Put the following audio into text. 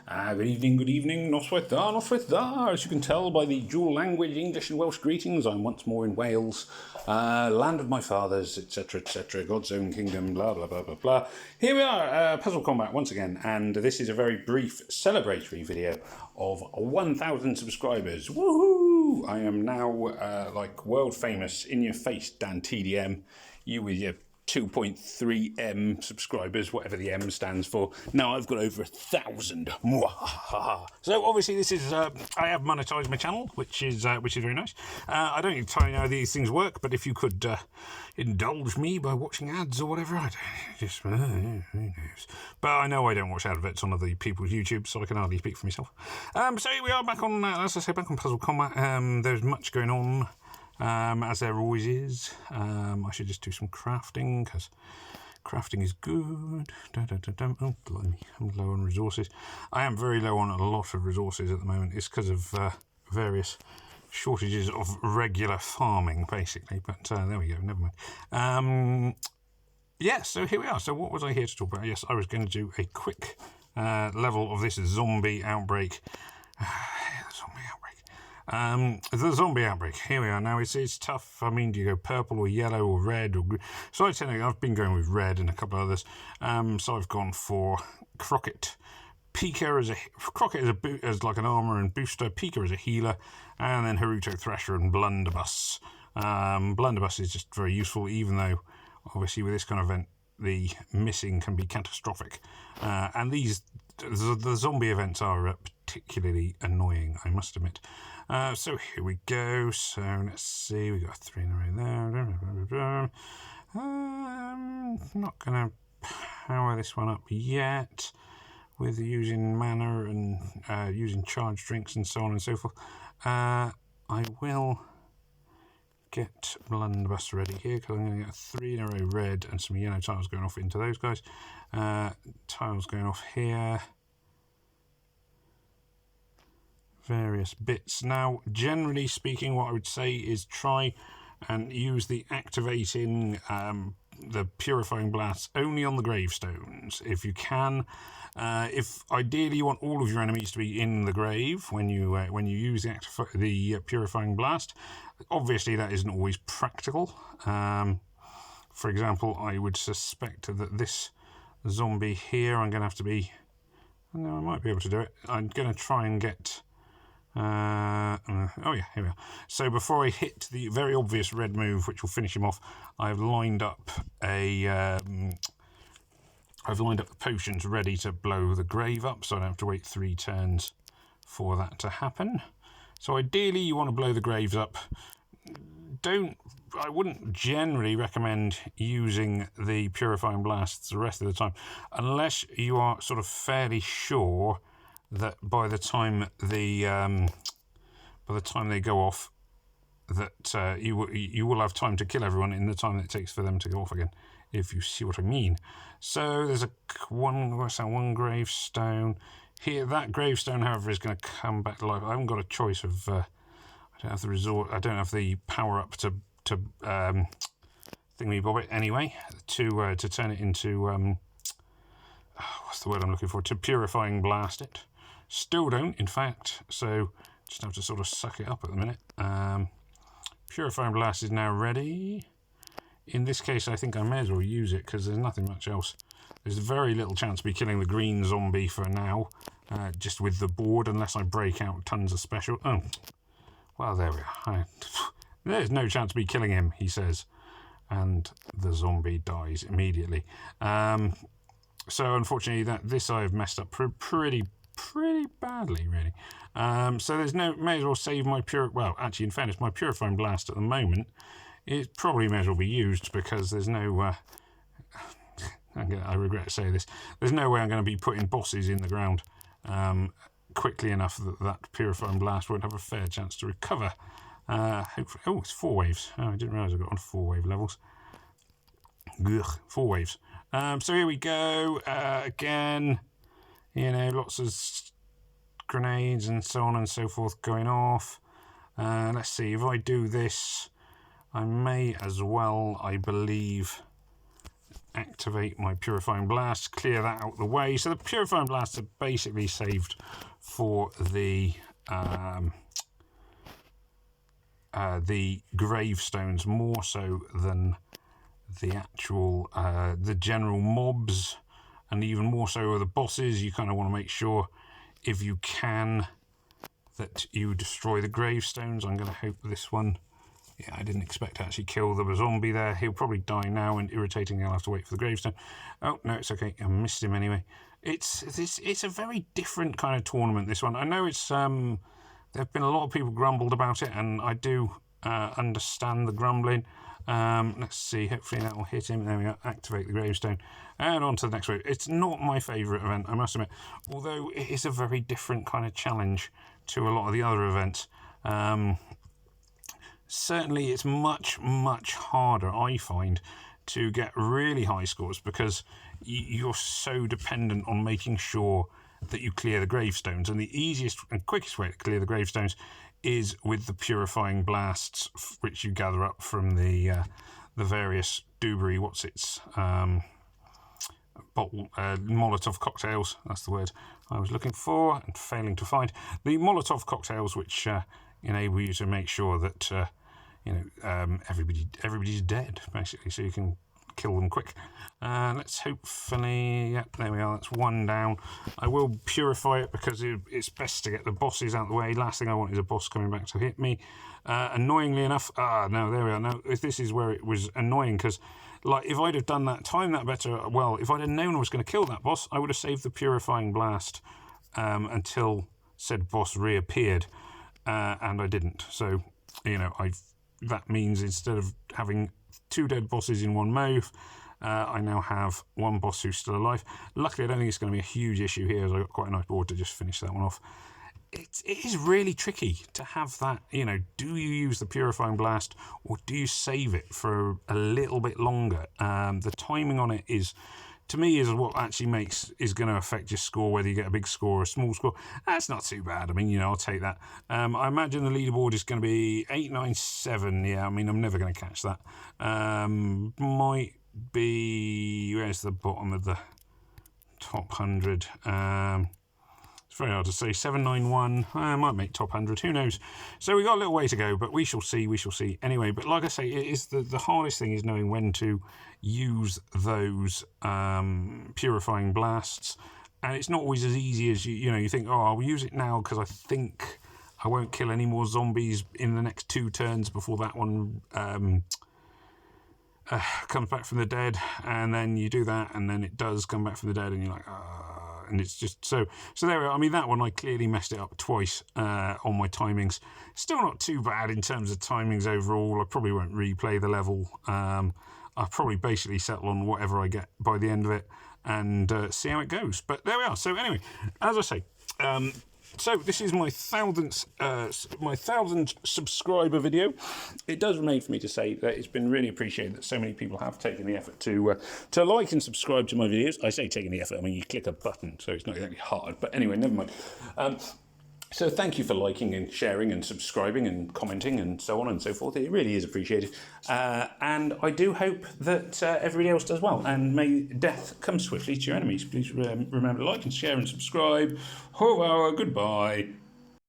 Good evening, Noswaith da. As you can tell by the dual language English and Welsh greetings, I'm once more in Wales, land of my fathers, etc., God's own kingdom, blah, blah, blah, blah, blah. Here we are, Puzzle Combat once again, and this is a very brief celebratory video of 1,000 subscribers. Woohoo! I am now, like, world famous, in your face, Dan TDM, you with your 2.3M subscribers, whatever the M stands for. Now I've got over 1,000. So obviously this is I have monetized my channel, which is very nice. I don't entirely know how these things work, but if you could indulge me by watching ads or whatever, I don't, just who knows. But I know I don't watch adverts on other people's YouTube, so I can hardly speak for myself. So here we are back on, as I say, back on Puzzle Combat. There's much going on. As there always is. I should just do some crafting, because crafting is good. Oh, blimey, I'm low on resources. I am very low on a lot of resources at the moment. It's because of various shortages of regular farming, basically. But there we go, never mind. Yes, so here we are. So what was I here to talk about? Yes, I was going to do a quick level of this zombie outbreak. The zombie outbreak. Here we are now. It's tough. I mean, do you go purple or yellow or red or green? So I've been going with red and a couple of others. So I've gone for Crockett. Pika as like an armor and booster. Pika as a healer, and then Haruto, Thrasher, and Blunderbuss. Blunderbuss is just very useful, even though obviously with this kind of event the missing can be catastrophic. And the zombie events are particularly annoying, I must admit. So here we go. So let's see, we got 3 in a row there. Not going to power this one up yet with using mana and using charge drinks and so on and so forth. I will get Blunderbuss ready here, because I'm going to get 3 in a row red and some yellow tiles going off into those guys. Tiles going off here. Various bits. Now, generally speaking, what I would say is try and use the activating, the purifying blasts only on the gravestones, if you can. If ideally you want all of your enemies to be in the grave when you use the purifying blast. Obviously, that isn't always practical. For example, I would suspect that this zombie here, I'm going to have to be. No, I might be able to do it. I'm going to try and get. Oh yeah, here we are. So before I hit the very obvious red move, which will finish him off, I've lined up the potions ready to blow the grave up, so I don't have to wait 3 turns for that to happen. So ideally, you want to blow the graves up. I wouldn't generally recommend using the purifying blasts the rest of the time, unless you are sort of fairly sure that by the time they go off, that you will have time to kill everyone in the time that it takes for them to go off again, if you see what I mean. So there's one gravestone here. That gravestone, however, is going to come back to life. I haven't got a choice of. I don't have the resort. I don't have the power up to thingy bob it anyway to turn it into what's the word I'm looking for? To purifying blast it. Still don't, in fact, so just have to sort of suck it up at the minute. Purifying blast is now ready. In this case, I think I may as well use it, because there's nothing much else. There's very little chance of me killing the green zombie for now, just with the board, unless I break out tons of special. Oh, well, there we are. There's no chance of me killing him, he says. And the zombie dies immediately. So unfortunately, this I've messed up pretty badly, really. So there's may as well save my well, actually, in fairness, my purifying blast at the moment, it probably may as well be used, because there's no, I regret to say this, there's no way I'm going to be putting bosses in the ground quickly enough that purifying blast won't have a fair chance to recover. Hopefully, oh, it's 4 waves. Oh, I didn't realise I got on 4 wave levels. Ugh, 4 waves. So here we go, again. You know, lots of grenades and so on and so forth going off. Let's see, if I do this, I may as well, I believe, activate my Purifying Blast, clear that out the way. So the Purifying Blasts are basically saved for the gravestones more so than the actual the general mobs, and even more so with the bosses. You kind of want to make sure, if you can, that you destroy the gravestones. I'm going to hope this one. Yeah, I didn't expect to actually kill the zombie there. He'll probably die now, and irritatingly I'll have to wait for the gravestone. Oh, no, it's okay. I missed him anyway. It's a very different kind of tournament, this one. I know it's there have been a lot of people grumbled about it, and I do understand the grumbling. Let's see, hopefully that will hit him. There we go, activate the gravestone. And on to the next wave. It's not my favourite event, I must admit, although it is a very different kind of challenge to a lot of the other events. Certainly it's much, much harder, I find, to get really high scores, because you're so dependent on making sure that you clear the gravestones. And the easiest and quickest way to clear the gravestones is with the Purifying Blasts, which you gather up from the various doobery, Molotov cocktails. That's the word I was looking for and failing to find. The Molotov cocktails, which enable you to make sure that everybody's dead, basically, so you can kill them quick. Let's hopefully, yeah, there we are, that's one down. I will purify it because it's best to get the bosses out of the way. Last thing I want is a boss coming back to hit me. Annoyingly enough, no, there we are. Now, this is where it was annoying, because like, if I'd have done that, timed that better, well, if I'd have known I was going to kill that boss, I would have saved the Purifying Blast until said boss reappeared, and I didn't. So, that means instead of having 2 dead bosses in one move, I now have 1 boss who's still alive. Luckily, I don't think it's going to be a huge issue here, as I've got quite a nice board to just finish that one off. It is really tricky to have that, do you use the Purifying Blast, or do you save it for a little bit longer? The timing on it is, to me, is what actually is going to affect your score, whether you get a big score or a small score. That's not too bad. I mean, I'll take that. I imagine the leaderboard is going to be 897. Yeah, I mean, I'm never going to catch that. Might be, where's the bottom of the top 100? It's very hard to say. 791. I might make top 100. Who knows? So we've got a little way to go, but we shall see. We shall see. Anyway, but like I say, it is the hardest thing is knowing when to use those Purifying Blasts, and it's not always as easy as you think. Oh, I'll use it now because I think I won't kill any more zombies in the next 2 turns before that one comes back from the dead, and then you do that, and then it does come back from the dead, and you're like, and it's just so there we are. I mean, that one I clearly messed it up twice on my timings. Still not too bad in terms of timings overall. I probably won't replay the level. I'll probably basically settle on whatever I get by the end of it and see how it goes. But there we are. So anyway, as I say, so this is my 1000th subscriber video. It does remain for me to say that it's been really appreciated that so many people have taken the effort to like and subscribe to my videos. I say taking the effort, I mean you click a button, so it's not exactly hard. But anyway, never mind. So thank you for liking and sharing and subscribing and commenting and so on and so forth. It really is appreciated. And I do hope that everybody else does well. And may death come swiftly to your enemies. Please remember to like and share and subscribe. Goodbye.